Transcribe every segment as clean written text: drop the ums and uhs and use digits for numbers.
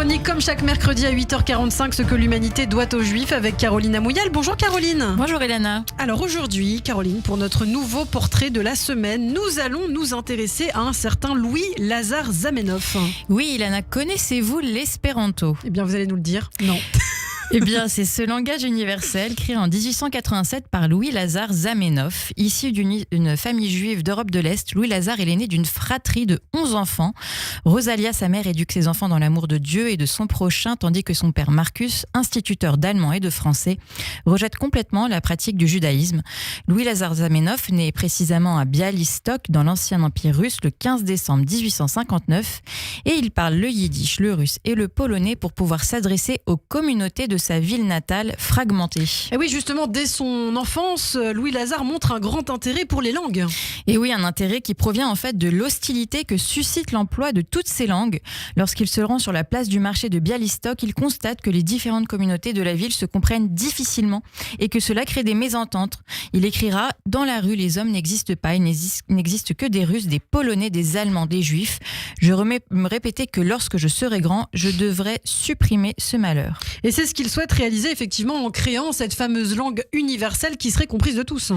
chronique comme chaque mercredi à 8h45, ce que l'humanité doit aux Juifs avec Caroline Amouyal. Bonjour Caroline. Bonjour Elana. Alors aujourd'hui, Caroline, pour notre nouveau portrait de la semaine, nous allons nous intéresser à un certain Louis-Lazare Zamenhof. Oui Elana, connaissez-vous l'espéranto ? Eh bien vous allez nous le dire. Non. Eh bien, c'est ce langage universel créé en 1887 par Louis-Lazare Zamenhof. Issu d'une famille juive d'Europe de l'Est, Louis-Lazare est l'aîné d'une fratrie de 11 enfants. Rosalia, sa mère, éduque ses enfants dans l'amour de Dieu et de son prochain, tandis que son père Marcus, instituteur d'allemand et de français, rejette complètement la pratique du judaïsme. Louis-Lazare Zamenhof naît précisément à Bialystok, dans l'ancien empire russe, le 15 décembre 1859, et il parle le yiddish, le russe et le polonais pour pouvoir s'adresser aux communautés de sa ville natale fragmentée. Et oui, justement, dès son enfance, Louis-Lazare montre un grand intérêt pour les langues. Et oui, un intérêt qui provient en fait de l'hostilité que suscite l'emploi de toutes ces langues. Lorsqu'il se rend sur la place du marché de Bialystok, il constate que les différentes communautés de la ville se comprennent difficilement et que cela crée des mésententes. Il écrira « Dans la rue, les hommes n'existent pas, il n'existe que des Russes, des Polonais, des Allemands, des Juifs. Je me répétais que lorsque je serai grand, je devrais supprimer ce malheur. » Et c'est ce qu'il souhaite réaliser effectivement en créant cette fameuse langue universelle qui serait comprise de tous.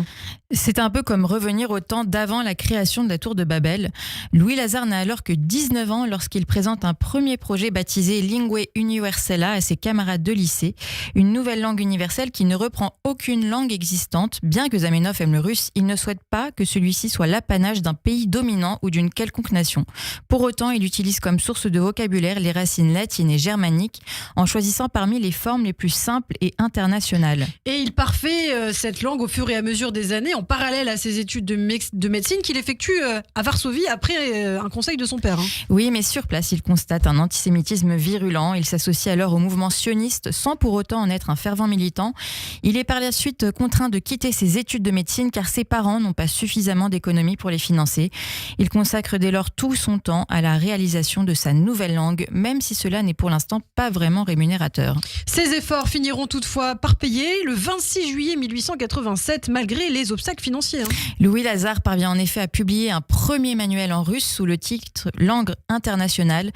C'est un peu comme revenir au temps d'avant la création de la tour de Babel. Louis-Lazare n'a alors que 19 ans lorsqu'il présente un premier projet baptisé Lingue Universella à ses camarades de lycée, une nouvelle langue universelle qui ne reprend aucune langue existante. Bien que Zamenhof aime le russe, il ne souhaite pas que celui-ci soit l'apanage d'un pays dominant ou d'une quelconque nation. Pour autant, il utilise comme source de vocabulaire les racines latines et germaniques en choisissant parmi les formes les plus simples et internationales. Et il parfait cette langue au fur et à mesure des années, en parallèle à ses études de médecine qu'il effectue à Varsovie après un conseil de son père. Oui, mais sur place, il constate un antisémitisme virulent. Il s'associe alors au mouvement sioniste sans pour autant en être un fervent militant. Il est par la suite contraint de quitter ses études de médecine car ses parents n'ont pas suffisamment d'économies pour les financer. Il consacre dès lors tout son temps à la réalisation de sa nouvelle langue, même si cela n'est pour l'instant pas vraiment rémunérateur. Ces efforts finiront toutefois par payer le 26 juillet 1887, malgré les obstacles financiers. Louis-Lazare parvient en effet à publier un premier manuel en russe sous le titre Langue internationale.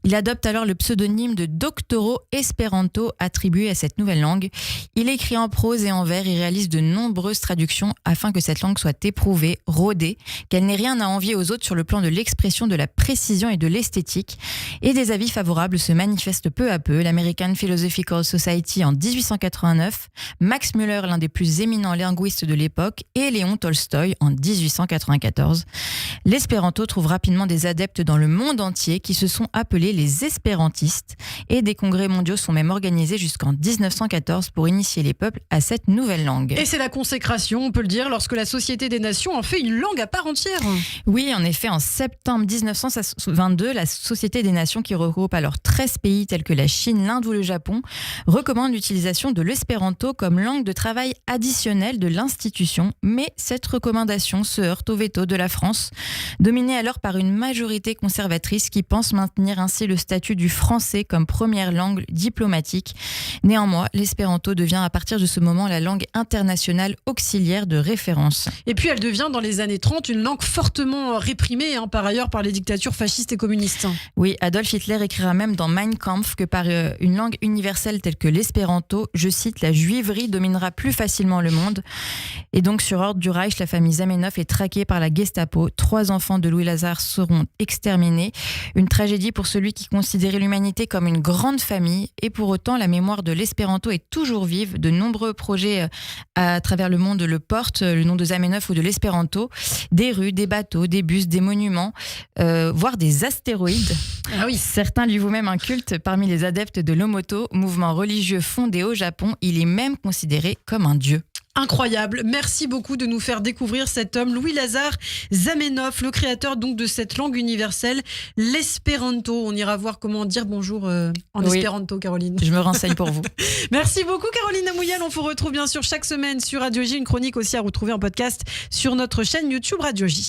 Il adopte alors le pseudonyme de Doctoro Esperanto attribué à cette nouvelle langue. Il écrit en prose et en vers et réalise de nombreuses traductions afin que cette langue soit éprouvée, rodée, qu'elle n'ait rien à envier aux autres sur le plan de l'expression, de la précision et de l'esthétique. Et des avis favorables se manifestent peu à peu. L'American Philosophical Society en 1889, Max Müller, l'un des plus éminents linguistes de l'époque, et Léon Tolstoï en 1894. L'espéranto trouve rapidement des adeptes dans le monde entier qui se sont appelés les espérantistes et des congrès mondiaux sont même organisés jusqu'en 1914 pour initier les peuples à cette nouvelle langue. Et c'est la consécration, on peut le dire, lorsque la Société des Nations en fait une langue à part entière. Oui, en effet, en septembre 1922, la Société des Nations, qui regroupe alors 13 pays tels que la Chine, l'Inde ou le Japon, recommande l'utilisation de l'espéranto comme langue de travail additionnelle de l'institution, mais cette recommandation se heurte au veto de la France, dominée alors par une majorité conservatrice qui pense maintenir ainsi le statut du français comme première langue diplomatique. Néanmoins, l'espéranto devient à partir de ce moment la langue internationale auxiliaire de référence. Et puis elle devient dans les années 30 une langue fortement réprimée par ailleurs par les dictatures fascistes et communistes. Oui, Adolf Hitler écrira même dans Mein Kampf que par une langue universelle telle que l'espéranto, je cite, la juiverie dominera plus facilement le monde. Et donc sur ordre du Reich, la famille Zamenhof est traquée par la Gestapo. 3 enfants de Louis-Lazare seront exterminés. Une tragédie pour celui qui considérait l'humanité comme une grande famille. Et pour autant, la mémoire de l'espéranto est toujours vive. De nombreux projets à travers le monde le portent, le nom de Zamenhof ou de l'espéranto. Des rues, des bateaux, des bus, des monuments, voire des astéroïdes. Ah oui. Certains lui vouent même un culte parmi les adeptes de l'Omoto, mouvement religieux fondé au Japon. Il est même considéré comme un dieu. Incroyable. Merci beaucoup de nous faire découvrir cet homme, Louis-Lazare Zamenhof, le créateur donc de cette langue universelle, l'espéranto. On ira voir comment dire bonjour en espéranto, Caroline. Je me renseigne pour vous. Merci beaucoup, Caroline Amouyal. On vous retrouve bien sûr chaque semaine sur Radio J. Une chronique aussi à retrouver en podcast sur notre chaîne YouTube Radio J.